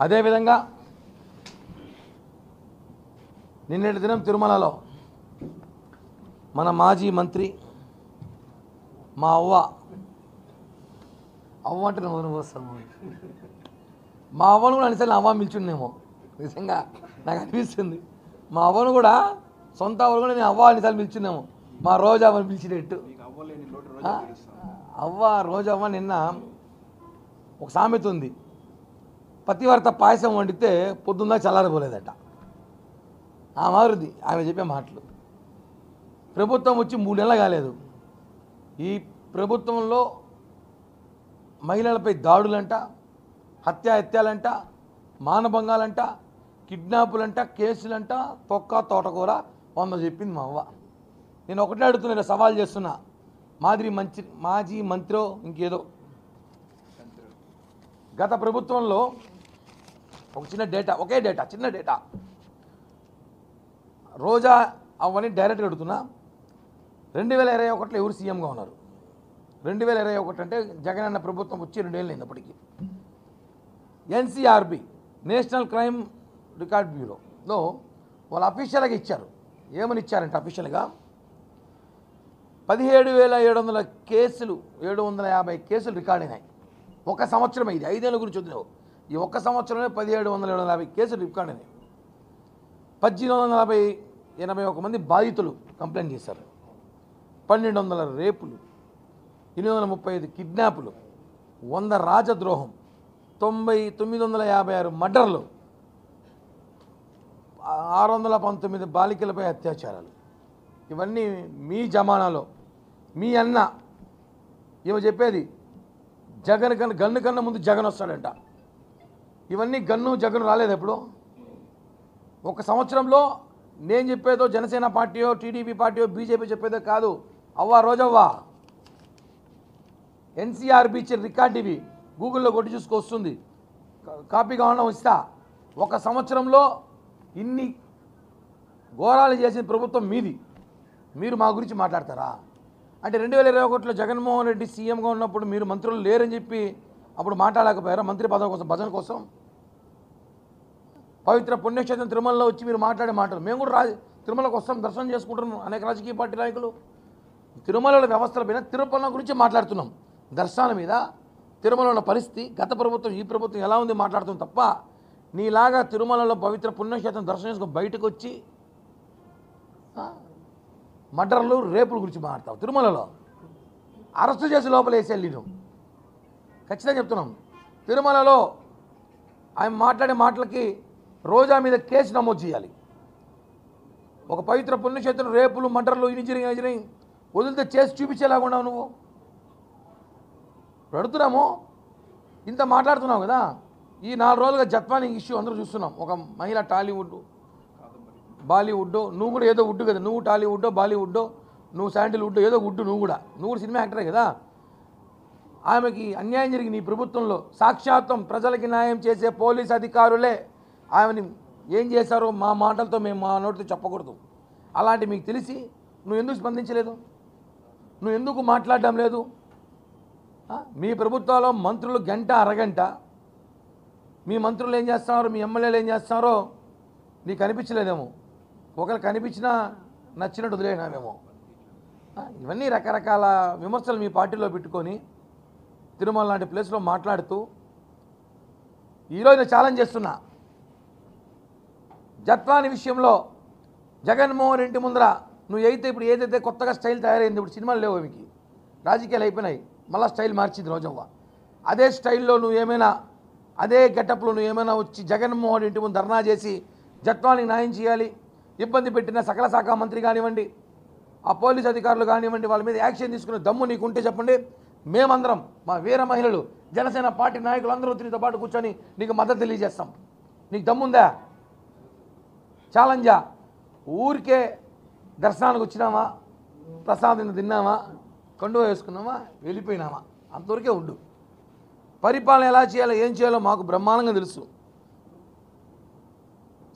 అదేవిధంగా నిన్నటి దినం తిరుమలలో మన మాజీ మంత్రి మా అవ్వ అంటే నేను వస్తాను మా అవ్వను కూడా అనిసరి అవ్వ పిలిచిండేమో నిజంగా నాకు అనిపిస్తుంది మా అవ్వను కూడా సొంత అవ్వను కూడా నేను అవ్వ అనిసార్లు పిలిచిందేమో మా రోజు అవ్వని పిలిచినట్టు అవ్వ రోజు అవ్వ నిన్న ఒక సామెత ఉంది పతివర్త పాయసం వండితే పొద్దున్న చల్లారిపోలేదట ఆ మారుది ఆమె చెప్పే మాటలు ప్రభుత్వం వచ్చి 3 నెలలు కాలేదు ఈ ప్రభుత్వంలో మహిళలపై దాడులంట హత్యాలంట మానభంగాలంట కిడ్నాపులంట కేసులంట తొక్క తోటకూర 100 చెప్పింది మా అవ్వ. నేను ఒకటే అడుగుతున్నా, సవాల్ చేస్తున్నా, మాజీ మంత్రో ఇంకేదో గత ప్రభుత్వంలో ఒక చిన్న డేటా రోజా అవ్వని డైరెక్ట్గా అడుగుతున్నా, 2021లో ఎవరు సీఎంగా ఉన్నారు? 2021 అంటే జగన్ అన్న ప్రభుత్వం వచ్చి 2 ఏళ్ళు అయినప్పటికీ ఎన్సీఆర్బి నేషనల్ క్రైమ్ రికార్డ్ బ్యూరోలో వాళ్ళు అఫీషియల్గా ఇచ్చారు. ఏమని ఇచ్చారంటే అఫీషియల్గా 17,700 కేసులు 750 కేసులు రికార్డ్ అయినాయి. ఒక సంవత్సరం ఇది 5 ఏళ్ళ గురించి వదిలేవు. ఈ ఒక్క సంవత్సరంలో 17,750 కేసులు రికార్డ్ అయినాయి. 1,881 మంది బాధితులు కంప్లైంట్ చేశారు. 1,200 రేపులు, 835 కిడ్నాపులు, 100 రాజద్రోహం, 956 మర్డర్లు, 619 బాలికలపై అత్యాచారాలు. ఇవన్నీ మీ జమానాలో మీ అన్న ఏమో చెప్పేది గన్ను కన్నా ముందు జగన్ వస్తాడంట. ఇవన్నీ జగన్ రాలేదు ఎప్పుడు. ఒక సంవత్సరంలో నేను చెప్పేదో జనసేన పార్టీయో టీడీపీ పార్టీయో బీజేపీ చెప్పేదో కాదు. రోజవ్వ ఎన్సీఆర్బీ ఇచ్చిన రికార్డు ఇవి, గూగుల్లో కొట్టి చూసుకొస్తుంది, కాపీ కావాలన్నా ఇస్తా. ఒక సంవత్సరంలో ఇన్ని ఘోరాలు చేసిన ప్రభుత్వం మీది, మీరు మా గురించి మాట్లాడతారా? అంటే 2021లో జగన్మోహన్ రెడ్డి సీఎంగా ఉన్నప్పుడు మీరు మంత్రులు లేరని చెప్పి అప్పుడు మాట్లాడలేకపోయారా? మంత్రి పదవి కోసం, భజన కోసం. పవిత్ర పుణ్యక్షేత్రం తిరుమలలో వచ్చి మీరు మాట్లాడే మాటలు, మేము కూడా తిరుమలకు వస్తాం, దర్శనం చేసుకుంటున్నాం. అనేక రాజకీయ పార్టీ నాయకులు తిరుమలలో వ్యవస్థల మీద తిరుపతి గురించి మాట్లాడుతున్నాం. దర్శనాల మీద తిరుమలలో ఉన్న పరిస్థితి, గత ప్రభుత్వం ఈ ప్రభుత్వం ఎలా ఉంది మాట్లాడుతుంది తప్ప, నీలాగా తిరుమలలో పవిత్ర పుణ్యక్షేత్రం దర్శనం చేసుకుని బయటకు వచ్చి మర్డర్లు రేపుల గురించి మాట్లాడతావు. తిరుమలలో అరెస్టు చేసి లోపల వేసేయాలి. నేను ఖచ్చితంగా చెప్తున్నాం, తిరుమలలో ఆయన మాట్లాడే మాటలకి రోజా మీద కేసు నమోదు చేయాలి. ఒక పవిత్ర పుణ్యక్షేత్రం రేపులు మర్డర్లు ఇంజనీరింగ్ వదిలితే చేసి చూపించేలాగా నువ్వు అడుగుతున్నాము. ఇంత మాట్లాడుతున్నావు కదా. ఈ 4 రోజులుగా జత్వానింగ్ ఇష్యూ అందరూ చూస్తున్నాం. ఒక మహిళ టాలీవుడ్ బాలీవుడ్, నువ్వు కూడా ఏదో వుడ్ కదా, నువ్వు టాలీవుడ్ బాలీవుడ్, నువ్వు శాండిల్వుడ్ ఏదో వుడ్, నువ్వు కూడా సినిమా యాక్టరే కదా. ఆమెకి అన్యాయం జరిగి నీ ప్రభుత్వంలో సాక్షాత్తం ప్రజలకి న్యాయం చేసే పోలీస్ అధికారులే ఆమెని ఏం చేశారో మా మాటలతో మేము మా నోటితో చెప్పకూడదు. అలాంటి మీకు తెలిసి నువ్వు ఎందుకు స్పందించలేదు? నువ్వు ఎందుకు మాట్లాడడం లేదు? మీ ప్రభుత్వాల్లో మంత్రులు గంట అరగంట, మీ మంత్రులు ఏం చేస్తున్నారో మీ ఎమ్మెల్యేలు ఏం చేస్తున్నారో నీకు కనిపించలేదేమో. ఒకరు కనిపించినా నచ్చినట్టు వదిలేనామేమో. ఇవన్నీ రకరకాల విమర్శలు మీ పార్టీలో పెట్టుకొని తిరుమల లాంటి ప్లేస్లో మాట్లాడుతూ ఈరోజు నేను ఛాలెంజ్ చేస్తున్నా. జత్వాని విషయంలో జగన్మోహన్ రెడ్డి ముందర నువ్వు ఇప్పుడు ఏదైతే కొత్తగా స్టైల్ తయారైంది, ఇప్పుడు సినిమాలు లేవు, మీకు రాజకీయాలు అయిపోయినాయి, మళ్ళీ స్టైల్ మార్చింది రోజవ్వ. అదే స్టైల్లో నువ్వు ఏమైనా, అదే గెటప్లో నువ్వు ఏమైనా వచ్చి జగన్మోహన్ రెడ్డి ముందు ధర్నా చేసి జత్వానికి న్యాయం చేయాలి, ఇబ్బంది పెట్టిన సకల శాఖ మంత్రి కానివ్వండి, ఆ పోలీస్ అధికారులు కానివ్వండి, వాళ్ళ మీద యాక్షన్ తీసుకునే దమ్ము నీకుంటే చెప్పండి. మేమందరం మా వీర మహిళలు జనసేన పార్టీ నాయకులు అందరూ తిరిగితో పాటు కూర్చొని నీకు మద్దతు తెలియజేస్తాం. నీకు దమ్ముందా? ఛాలెంజా? ఊరికే దర్శనానికి వచ్చినామా, ప్రసాదం తిన్నామా, కండువా వేసుకున్నామా, వెళ్ళిపోయినామా, అంతవరకే ఉండు. పరిపాలన ఎలా చేయాలో ఏం చేయాలో మాకు బ్రహ్మాండంగా తెలుసు.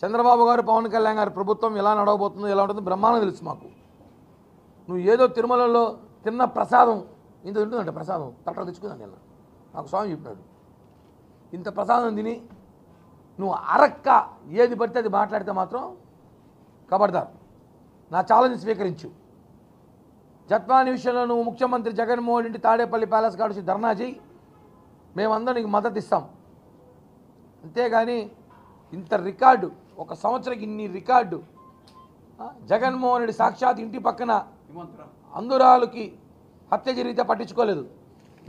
చంద్రబాబు గారు పవన్ కళ్యాణ్ గారి ప్రభుత్వం ఎలా నడవబోతుందో ఎలా ఉంటుందో బ్రహ్మాండంగా తెలుసు మాకు. నువ్వు ఏదో తిరుమలలో తిన్న ప్రసాదం ఇంత ఉంటుందంట, ప్రసాదం తట్ట తెచ్చుకుందాను నిన్న నాకు స్వామి చెప్పినాడు. ఇంత ప్రసాదం తిని నువ్వు అరక్క ఏది పడితే అది మాట్లాడితే మాత్రం కబడ్దార్, నా ఛాలెంజ్ స్వీకరించు. జత్వాని విషయంలో నువ్వు ముఖ్యమంత్రి జగన్మోహన్ రెడ్డి తాడేపల్లి ప్యాలెస్ కాడిచి ధర్నా చేయి, మేమందరం నీకు మద్దతు ఇస్తాం. అంతేగాని ఇంత రికార్డు, ఒక సంవత్సరానికి ఇన్ని రికార్డు, జగన్మోహన్ రెడ్డి సాక్షాత్ ఇంటి పక్కన అందురాలుకి హత్య జరిగితే పట్టించుకోలేదు,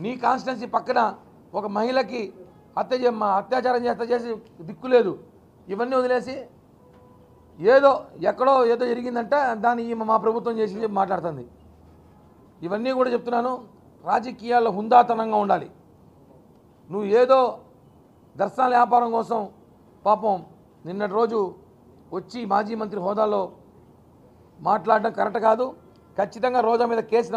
నీ కాన్స్టిట్యున్సీ పక్కన ఒక మహిళకి అత్యాచారం చేసి దిక్కులేదు. ఇవన్నీ వదిలేసి ఏదో ఎక్కడో ఏదో జరిగిందంటే దాన్ని మా ప్రభుత్వం చేసి మాట్లాడుతుంది. ఇవన్నీ కూడా చెప్తున్నాను, రాజకీయాల్లో హుందాతనంగా ఉండాలి. నువ్వు ఏదో దర్శనాల వ్యాపారం కోసం పాపం నిన్నటి రోజు వచ్చి మాజీ మంత్రి హోదాలో మాట్లాడడం కరెక్ట్ కాదు. ఖచ్చితంగా రోజా మీద కేసు